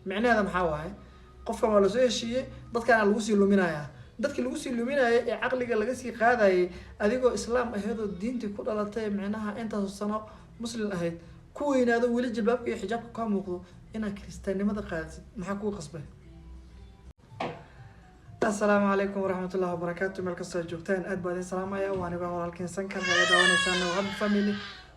micnaheeda maxaa waaye qofkan waa lasoo heshiiyey dadkaana lagu sii luminayaa dadkii lagu sii luminayay ee caqliga laga sii qaadayay adigoo islaam ahaydoo diintii ku dhalatay micnaha intaas sano muslim ahayd ku weynaado weli jilbaabka iyo xijaabka ka muuqdo inaad kiristaannimada qaadasid maxaa kugu qasbay السلام عليكم ورحمة الله وبركاته ملك جوجتان أد بعدين سلام يا وأنا بقول لكن سنكر هذا دعوانا كنا وهذا فاميلي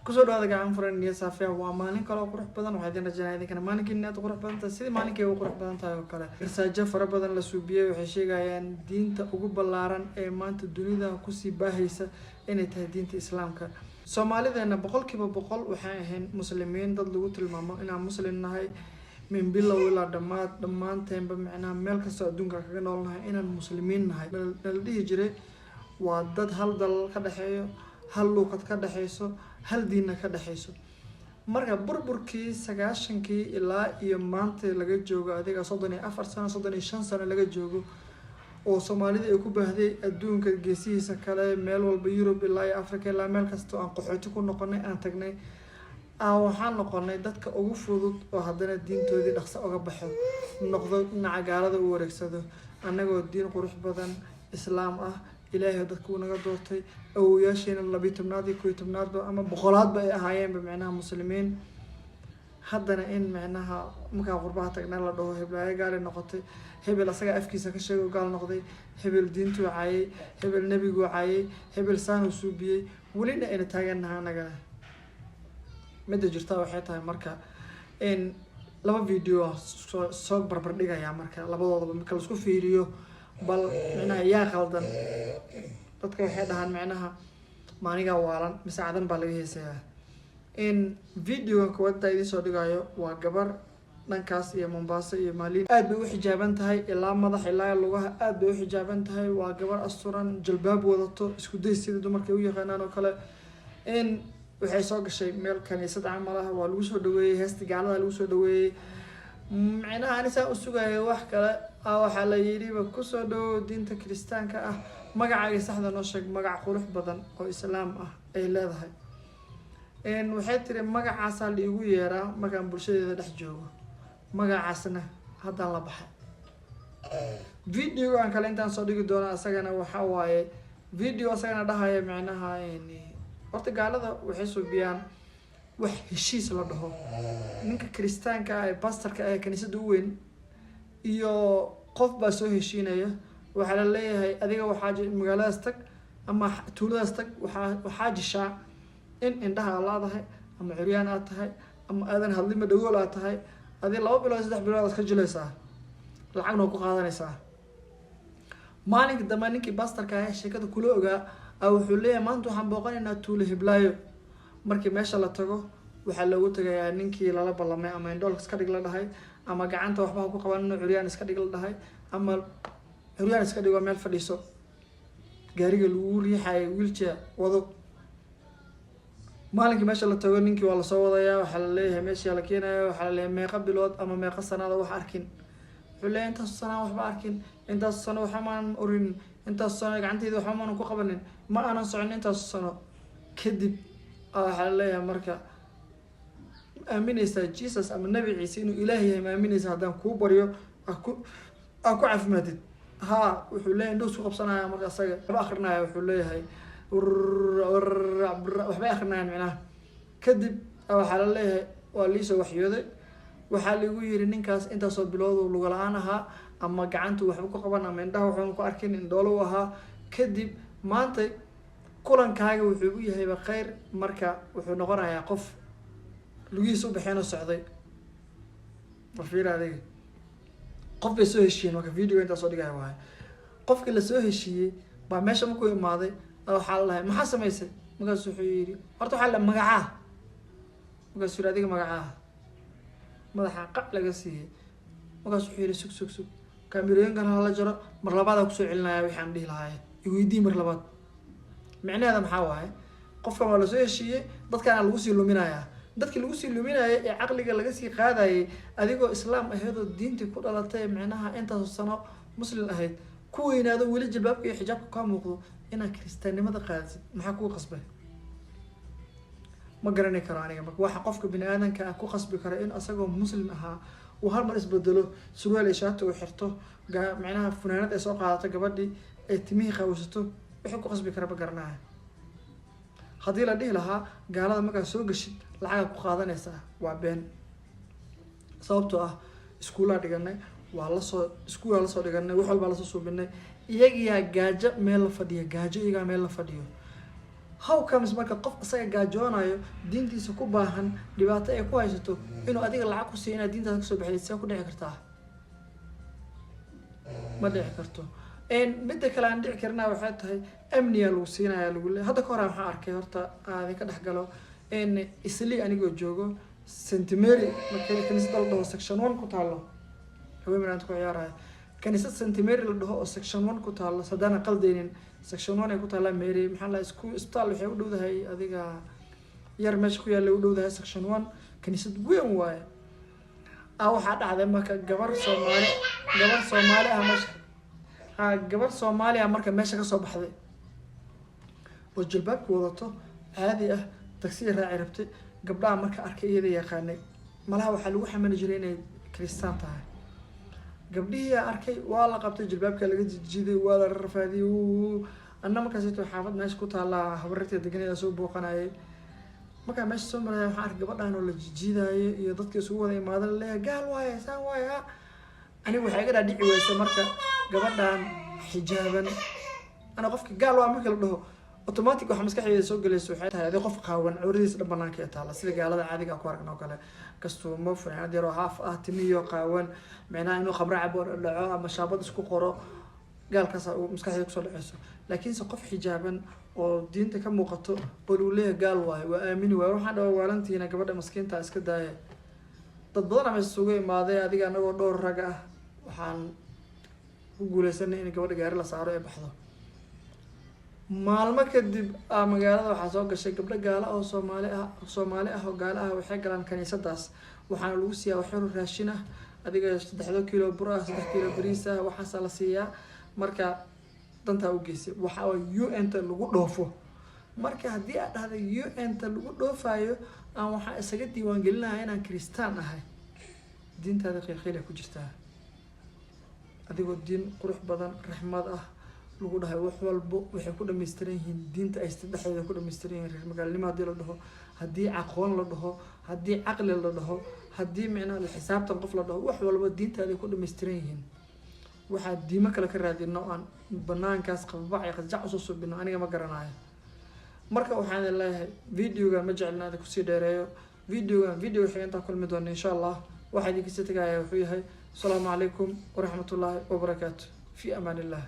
كسر هذا قاعد فرن نية صافية ومالين كلا قرح بدن وهذين رجال هذين كنا مالين كنا تقرح بدن تسيد مالين كيو قرح بدن تايو كلا رسالة فرق بدن لسوبية وحشي جايان دين تأجوب باللارن إيمان الدنيا ده كوسي باهيسة إن تهدين الإسلام كا سومالي ده أنا بقول كيف بقول وحين مسلمين ضد لغة الماما إن مسلم نهاي من بلا ولا دمان تيم بمعنى ملك السعودون كأنه الله إن المسلمين هاي الذي يجري وضد هل دل كده حيو هل لوقت كده حيسو هل دين كده حيسو مرة بربركي سجاشنكي إلا يومانت لقيت جوجا هذيك صدني أفر سنة صدني 5 سنة لقيت جوجو وصومالي يكوب هذي الدون كجسي سكالي ميل والبيوروب إلا أفريقيا إلا ملك السعودون قحوتكم نقني أن تجني waxaan noqonay dadka ugu fudud oo haddana diintoodii dhaqso uga baxo noqdo dhinaca gaalada u wareegsado annagoo diin qurux badan islaam ah ilaahay dadku naga doortay awooyaasheena 12aad iyo 11aad ama boqolaad ay ahaayeen macnaha muslimiin haddana in macnaha marka qurbaha tagnaa la dhaho heblaaya gaal noqotay hebel asaga afkiisa ka sheego gaal noqday hebel diintu caayay hebel nabigu caayay hebel saanu suubiyay walina ina taaganaha anaga مدة جرتا وحياتها مركا إن لما فيديو صوت بربردقة يا مركا لبضوا بمكان لسكو فيديو بل معناها يا خالدن تذكر وحياتها معناها مانيكا وارن مساعدن بالغيه سيا إن فيديو كواد تايدي صدقايو وقبر نانكاس يا مومباسا يا مالين آد بيو حجابان تهي إلا مضح إلا اللغة آد بيو حجابان تهي وقبر أسطوران جلباب وضطو اسكو دي سيدي دو مركا ويا خانان وكلا إن waxay soo gashay meel kaniisad camal ah waa lagu soo dhaweeyay heesta gaalada lagu soo dhaweeyay macnaha anisa u sugayay wax kale waxa la yiri ku soo dhaw diinta kristaanka ah magacaaga saxda noo sheeg magac qurux badan oo islaam ah ay leedahay waxay tiri magacaas la igu yeeraa markaan bulshadeeda dhex joogo magacaasna haddaan la baxay video aan kale intaan soo dhigi doona asagana waxa waaye video asagana dhahaya macnaha horta gaalada waxay suubiyaan wax heshiis la dhaho ninka kristaanka ah ee pastorka ah kaniisada u weyn iyo qof baa soo heshiinaya waxa la leeyahay adiga waxa magaaladaas tag ama tuuladaas tag waxa jishaa in indhaha laadahay ama curyaan aad tahay ama aadan hadlima dhagool aad tahay adii 2 bilood 3 bilood ka jilaysaa lacagna ku qaadanaysaa maalinka dambe ninkii pastorka ah sheekada kula ogaa wuxuu leeyahay maanta waxaan booqanaynaa tuulo hiblaayo markii meesha la tago waxaa loogu tagayaa ninkii lala ballamay ama indhoolka iska dhig la dhahay ama gacanta waxba ku qabanno curyaan iska dhig la dhahay ama curyaan iska dhigo meel fadhiiso gaariga lagu riixay wheelchair wado maalinkii meesha la tago ninkii waa la soo wadayaa waxaa la leeyahay meesha la keenayo waxaa la leeyahay meeqa bilood ama meeqa sanada wax arkin wuxuu leeyahay intaas sano waxba arkin intaas sano waxa maan orin intaas sano gacantayda waxa maan ku qabanin ma aanan socon intaas sano kadib waxa la leeyahay marka aaminaysa Jesus ama nabi Ciise inuu ilaahay yahay aaminaysa hadaan ku baryo aku caafimaadid ha wuxuu leeyahay indhoos ku qabsanaya marka asaga waxba akhrinaya wuxuu leeyahay waxba akhrinayaan macnaha kadib waxa la leeyahay waa liisoo waxyooday waxaa lagu yiri ninkaas intaas oo bilood uu luga la'aan ahaa ama gacantu waxba ku qaban ama indhaha waxba ku arkin indhoolo ahaa kadib maanta kulankaaga wuxuu u yahay khayr marka wuxuu noqonayaa qof lugiisu bixino socday wafiiraday qof bay soo heshiiyeen marka video inta soo dhigay waay qofkii la soo heshiiyay ba meesha ma ku imaaday waxa la maxaa sameysay magaas wuxuu yiri horta waxa la magaca magaas yiri adiga magaca madaxa qab laga siiyay magaas wuxuu yiri sug kaamirooyinkan la jaro mar labaad ku soo celinaya waxaan dhihi lahaay iweydii mar labaad macnaheeda maxaa waaye qofkan waa la soo heshiiyay dadkana lagu sii luminayaa dadkii lagu sii luminayay ee caqliga laga sii qaadayay adigoo islaam ahaydoo diintii ku dhalatay macnaha intaas sano muslim ahayd ku weynaado weli jilbaabka iyo xijaabka ka muuqdo inaad kiristaannimada qaadasid maxaa kugu qasbay ma garanay karo aniga marka waxa qofka bini aadanka ku qasbi kara in asagoo muslim ahaa وهل مر إسبدله سروال إشارة وحرته معناها فنانات أسوق على تجبدي تميه خوسته بحكوا قصبي كرب قرناها هذه لديه لها قال هذا ما كان سوق الشيء العاب قاضي نسا وبين صوبته iskuulaa dhiganay waa la soo iskuulaa la soo dhiganay wax walba la soo suubinay iyaga gaajo meel la fadhiyo gaajo iyaga meel la fadhiyo how comes marka qof asaga gaajoonayo diintiisa ku baahan dhibaato ay ku haysato inuu adiga lacag ku siina diintaada ka soo baxaysa ku dhici kartaa ma dhici karto midda kale aan dhici karnaa waxay tahay amniga lagu siinayaa lagu leeyahay hadda ka hor waxaan arkay horta aadin ka dhaxgalo isli anigoo joogo St Mary markay kaniisada la dhaho section 1 ku taalo haweeneyda ku ciyaaraya kaniisada St Mary la dhaho oo section 1 ku taalo sadana qaldeenin section 1 ay ku taala Mary maxaa la isku isbitaal waxay u dhowdahay adiga yar meesha ku yaala u dhowdahay section 1 kaniisad weyn waaye waxa dhacday marka gabar Soomaali meesha gabar Soomaali marka meesha ka soo baxday oo jilbaabku wadato caadi taxi raaci rabtay gabdhaha marka arkay iyada yaqaanay malaha waxa lagu xamani jiray inay kristaan tahay gabdhihii arkay waa la qabtay jilbaabka laga jiiday waa la rafaadiyay anna markaas intuu xaafad meesha ku taala habartay deganayda soo booqanayay marka meesha soo maray waxaan arkay gabadhan oo la jiidaayay iyo dadkii isugu wada imaadan leeyahay gaal waaye saan waaye anigu waxa iga dhici weysay marka gabadhan xijaaban ana qofka gaal waa marka la dhaho automatic waxa maskaxdeeda soo galayso waxay tahay qof qaawan cawradiisa dhabanaanka ee taala sida gaalada caadiga ku aragno kale kastuumo fanaanad yar oo haaf timiyo qaawan macnaha inuu khamra cabo dhaco ama shaabad isku qoro gaalkaas uu maskaxdeeda ku soo dhacayso laakiin qof xijaaban oo diinta ka muuqato oo uu leeyahay gaal waaye waa aamini waaye waxaan dhaw waalantiina gabadha maskiinta iska daaya dad badan ama isugu imaaday adiga anagoo dhowr rag waxaan ku guuleysanay in gabadha gaari la saaro ee baxdo maalmo kadib magaalada waxaa soo gashay gabdho gaala oo Soomaali oo gaala waxay galaan kaniisadaas waxaana lagu siiyaa waxyar raashin adiga 3 kilo bur 3 kilo bariis waxaas la siiyaa marka danta u geysay waxa UN ta lagu dhoofo marka hadii aad dhahdo UN ta lagu dhoofayo aan waxa isaga diiwaan gelinayaa inaan kristaan ahay diintaada qiiqile ku jirtaa adigoo diin qurux badan raxmad lagu dhahay wax walba waxay ku dhameystiran yihiin diinta ay saddexdeeda ku dhameystiran yihiin reer magaalnimo hadii la dhaho hadii aqoon la dhaho hadii aqli la dhaho hadii macnaha la xisaabtan qof la dhaho wax walba diintaada ku dhameystiran yihiin waxa diimo kale ka raadino aan banaankaas qabbac ay qasjac soo subino aniga ma garanayo marka waxaan leeyahay videoga ma jecelnaada ku sii dheereeyo video xiganta kulmi doona insha Allah waxa idin ka tagaya wuxuu yahay assalamu alaykum wa rahmatullahi wa barakatuh fi amaan illah